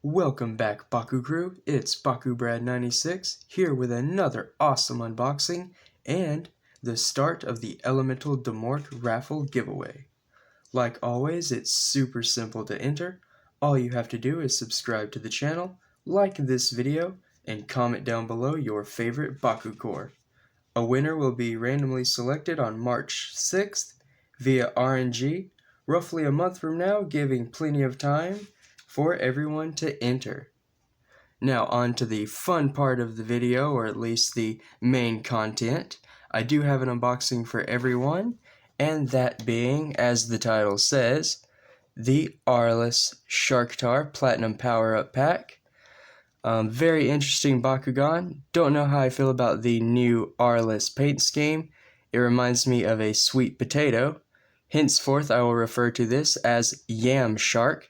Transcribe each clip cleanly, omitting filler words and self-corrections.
Welcome back, Bakucrew. It's BakuBrad96 here with another awesome unboxing and the start of the Elemental Demorc Raffle giveaway. Like always, it's super simple to enter. All you have to do is subscribe to the channel, like this video, and comment down below your favorite Bakucore. A winner will be randomly selected on March 6th via RNG, roughly a month from now, giving plenty of time for everyone to enter. Now on to the fun part of the video, or at least the main content. I do have an unboxing for everyone, and that being, as the title says, the Aurelus Sharktar Platinum Power-Up Pack. Very interesting Bakugan. Don't know how I feel about the new Aurelus paint scheme. It reminds me of a sweet potato. Henceforth, I will refer to this as Yam Shark.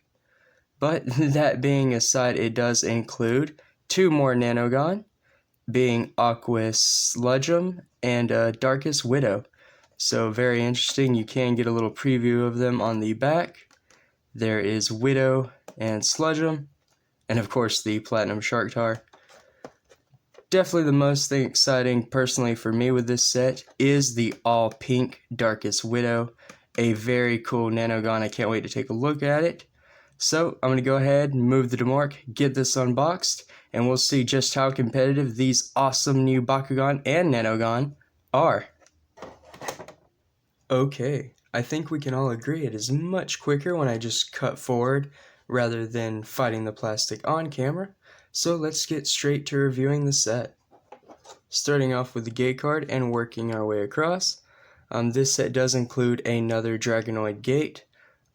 But that being aside, it does include two more Nanogun, being Aquis Sludgeum and Darkest Widow. So very interesting. You can get a little preview of them on the back. There is Widow and Sludgeum, and of course the Platinum Sharktar. Definitely the most thing exciting personally for me with this set is the all pink Darkest Widow. A very cool Nanogun. I can't wait to take a look at it. So I'm going to go ahead and move the Demorc, get this unboxed, and we'll see just how competitive these awesome new Bakugan and Nanogun are. Okay, I think we can all agree it is much quicker when I just cut forward rather than fighting the plastic on camera. So let's get straight to reviewing the set. Starting off with the gate card and working our way across. This set does include another Dragonoid gate.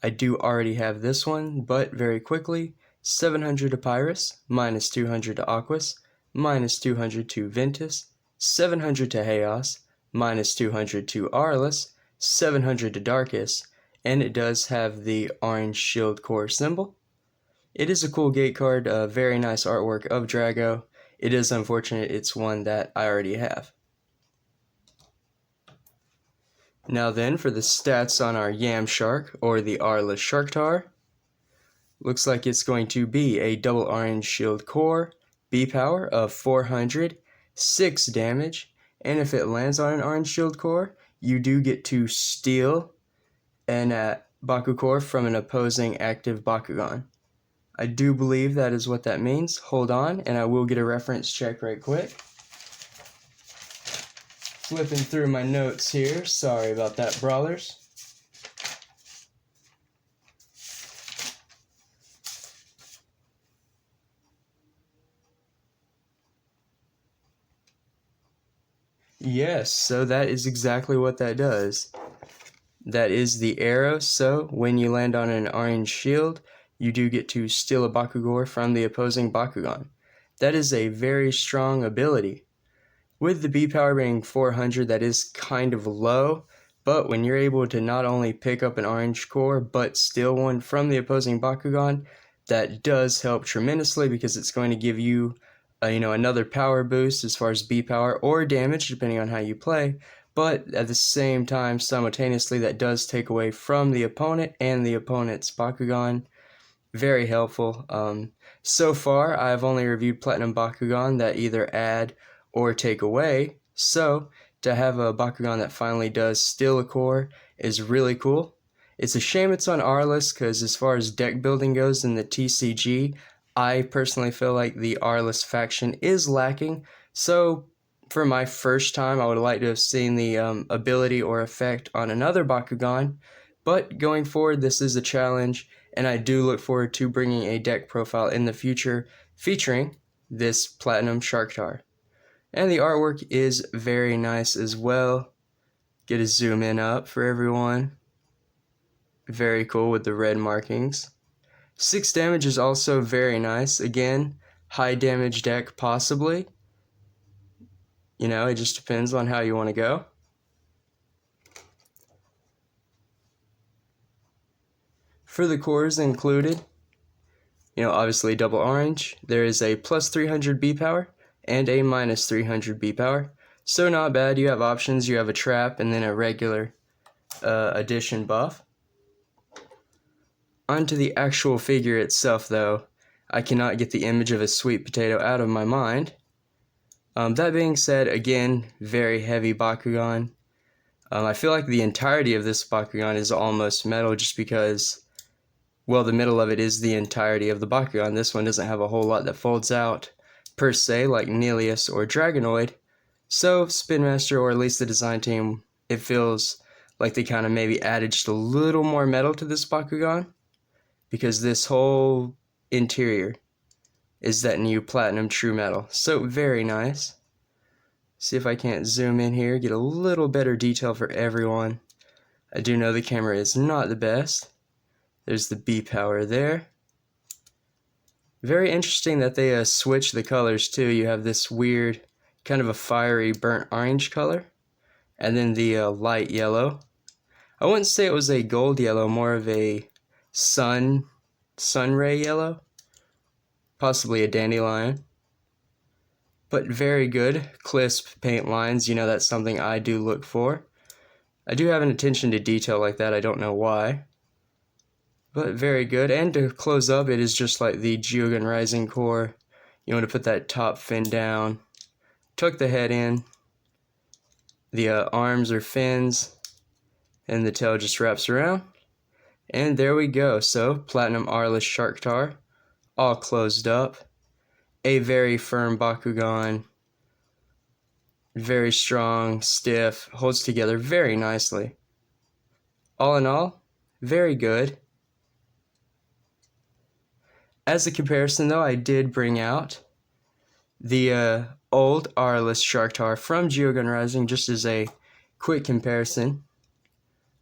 I do already have this one, but very quickly, 700 to Pyrus, minus 200 to Aquis, minus 200 to Ventus, 700 to Chaos, minus 200 to Aurelus, 700 to Darkest, and it does have the orange shield core symbol. It is a cool gate card, very nice artwork of Drago. It is unfortunate it's one that I already have. Now then, for the stats on our Yam Shark, or the Aurelus Sharktar. Looks like it's going to be a double orange shield core, B power of 400, 6 damage, and if it lands on an orange shield core, you do get to steal an bakucore from an opposing active Bakugan. I do believe that is what that means. Hold on, and I will get a reference check right quick. Flipping through my notes here. Sorry about that, Brawlers. Yes, so that is exactly what that does. That is the arrow, so when you land on an orange shield, you do get to steal a bakucore from the opposing Bakugan. That is a very strong ability. With the B power being 400, that is kind of low, but when you're able to not only pick up an orange core, but steal one from the opposing Bakugan, that does help tremendously because it's going to give you, another power boost as far as B power or damage, depending on how you play, but at the same time, simultaneously, that does take away from the opponent and the opponent's Bakugan. Very helpful. So far, I've only reviewed Platinum Bakugan that either add or take away, so to have a Bakugan that finally does steal a core is really cool. It's a shame it's on Aurelus because as far as deck building goes in the TCG, I personally feel like the Aurelus faction is lacking, so for my first time I would like to have seen the ability or effect on another Bakugan, but going forward this is a challenge, and I do look forward to bringing a deck profile in the future featuring this Platinum Sharktar. And the artwork is very nice as well. Get a zoom in up for everyone. Very cool with the red markings. 6 damage is also very nice. Again, high damage deck possibly. It just depends on how you want to go. For the cores included, obviously double orange. There is a plus 300 B power and a minus 300 B power. So not bad. You have options. You have a trap and then a regular addition buff. Onto the actual figure itself though. I cannot get the image of a sweet potato out of my mind. That being said, again, very heavy Bakugan. I feel like the entirety of this Bakugan is almost metal just because, well, the middle of it is the entirety of the Bakugan. This one doesn't have a whole lot that folds out, per se, like Nelius or Dragonoid. So, Spin Master, or at least the design team, it feels like they kind of maybe added just a little more metal to this Bakugan, because this whole interior is that new Platinum True Metal. So, very nice. See if I can't zoom in here, get a little better detail for everyone. I do know the camera is not the best. There's the B power there. Very interesting that they switch the colors too. You have this weird, kind of a fiery burnt orange color, and then the light yellow. I wouldn't say it was a gold yellow, more of a sun ray yellow, possibly a dandelion. But very good, crisp paint lines. You know, that's something I do look for. I do have an attention to detail like that, I don't know why. But very good, and to close up, it is just like the Bakugan Rising core. You want to put that top fin down, tuck the head in, the arms or fins, and the tail just wraps around. And there we go, so Platinum Aurelus Sharktar, all closed up. A very firm Bakugan, very strong, stiff, holds together very nicely. All in all, very good. As a comparison though, I did bring out the old Aurelus Sharktar from Bakugan Rising just as a quick comparison.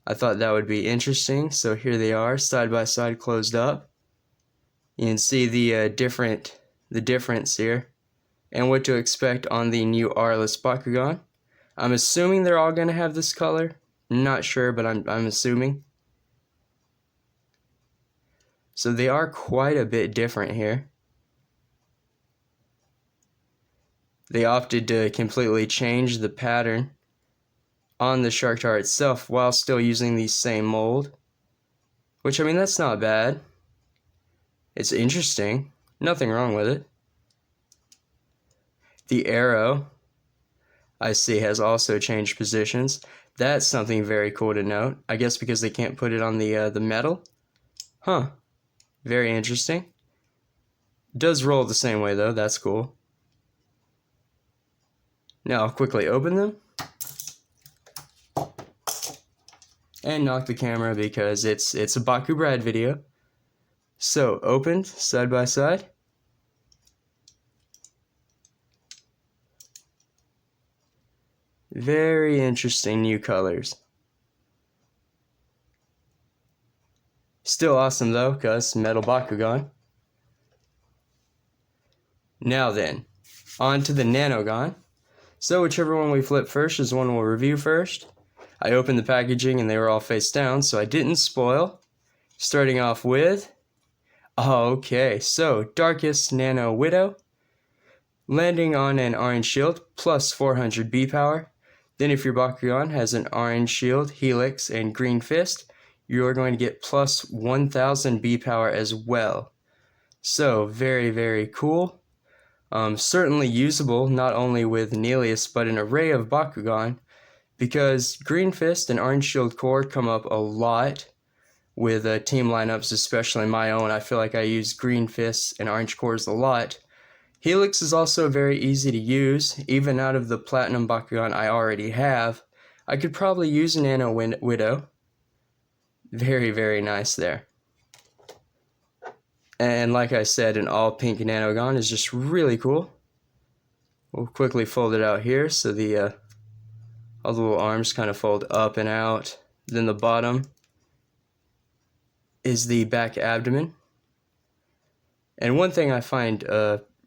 I thought that would be interesting, so here they are, side by side, closed up. You can see the difference here, and what to expect on the new Aurelus Bakugan. I'm assuming they're all going to have this color. Not sure, but I'm assuming. So they are quite a bit different here. They opted to completely change the pattern on the Sharktar itself while still using the same mold. Which, I mean, that's not bad. It's interesting. Nothing wrong with it. The arrow, I see, has also changed positions. That's something very cool to note. I guess because they can't put it on the metal. Huh. Very interesting. Does roll the same way though, that's cool. Now I'll quickly open them. And knock the camera because it's a Baku Brad video. So, opened, side by side. Very interesting new colors. Still awesome though, because metal Bakugan. Now then, on to the Nanogun. So whichever one we flip first is the one we'll review first. I opened the packaging and they were all face down, so I didn't spoil. Starting off with, okay, so Darkest Nano Widow. Landing on an orange shield, plus 400 B power. Then if your Bakugan has an orange shield, helix, and green fist, you're going to get plus 1000 B power as well. So, very, very cool. Certainly usable not only with Nelius, but an array of Bakugan, because Green Fist and Orange Shield Core come up a lot with team lineups, especially my own. I feel like I use Green Fists and Orange Cores a lot. Helix is also very easy to use, even out of the Platinum Bakugan I already have. I could probably use Nano Widow. Very, very nice there. And like I said, an all pink Nanogun is just really cool. We'll quickly fold it out here so the all the little arms kind of fold up and out. Then the bottom is the back abdomen. And one thing I find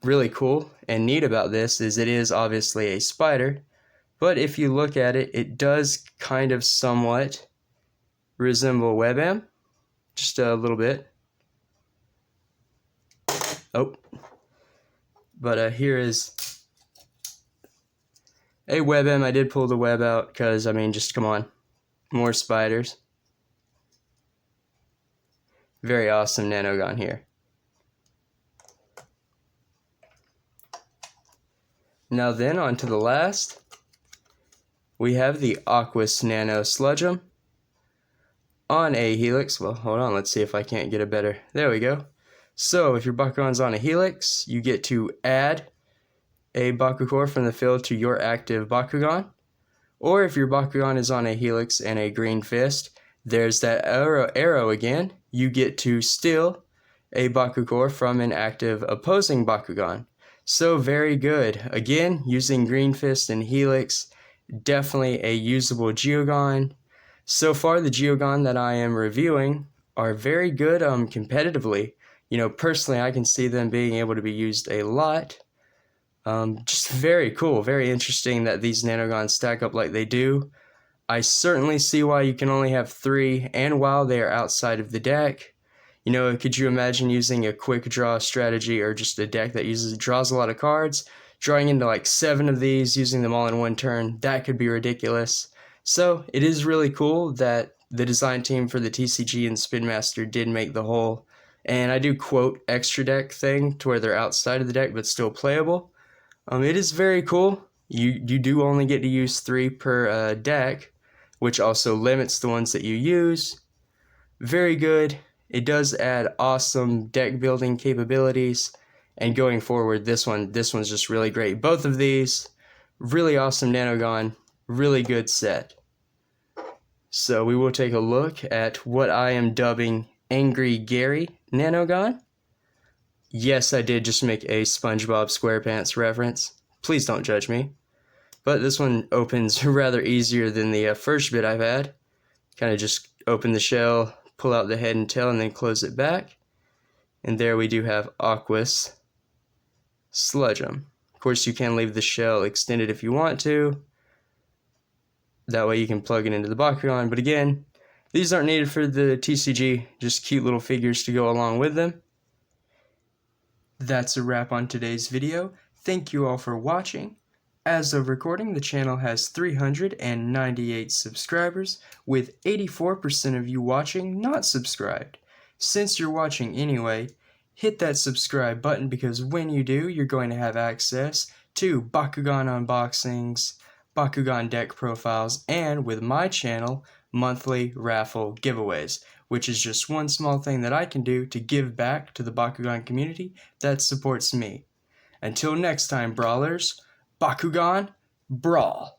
really cool and neat about this is it is obviously a spider, but if you look at it, it does kind of somewhat resemble WebM, just a little bit. Oh, but here is a WebM. I did pull the web out because, I mean, just come on, more spiders. Very awesome Nanogun here. Now then, on to the last. We have the Aquos Nano Sludgeum on a helix. Well, hold on, let's see if I can't get a better. There we go. So, if your Bakugan's on a helix, you get to add a bakucore from the field to your active Bakugan. Or if your Bakugan is on a helix and a green fist, there's that arrow again. You get to steal a bakucore from an active opposing Bakugan. So very good. Again, using green fist and helix, definitely a usable Geogon. So far, the Geogon that I am reviewing are very good competitively. You know, personally, I can see them being able to be used a lot. Just very cool, very interesting that these Nanoguns stack up like they do. I certainly see why you can only have 3, and while they are outside of the deck. You know, could you imagine using a quick draw strategy or just a deck that draws a lot of cards, drawing into like 7 of these, using them all in one turn? That could be ridiculous. So it is really cool that the design team for the TCG and Spin Master did make the whole, and I do quote, extra deck thing to where they're outside of the deck but still playable. It is very cool. You do only get to use 3 per deck, which also limits the ones that you use. Very good. It does add awesome deck building capabilities, and going forward, this one's just really great. Both of these, really awesome Nanogun, really good set. So we will take a look at what I am dubbing Angry Gary Nanogun. Yes, I did just make a SpongeBob SquarePants reference. Please don't judge me. But this one opens rather easier than the first bit I've had. Kind of just open the shell, pull out the head and tail, and then close it back. And there we do have Aquos Sludgeum. Of course, you can leave the shell extended if you want to. That way you can plug it into the Bakugan. But again, these aren't needed for the TCG, just cute little figures to go along with them. That's a wrap on today's video. Thank you all for watching. As of recording, the channel has 398 subscribers, with 84% of you watching not subscribed. Since you're watching anyway, hit that subscribe button, because when you do, you're going to have access to Bakugan unboxings, Bakugan deck profiles, and with my channel, monthly raffle giveaways, which is just one small thing that I can do to give back to the Bakugan community that supports me. Until next time, Brawlers, Bakugan, Brawl!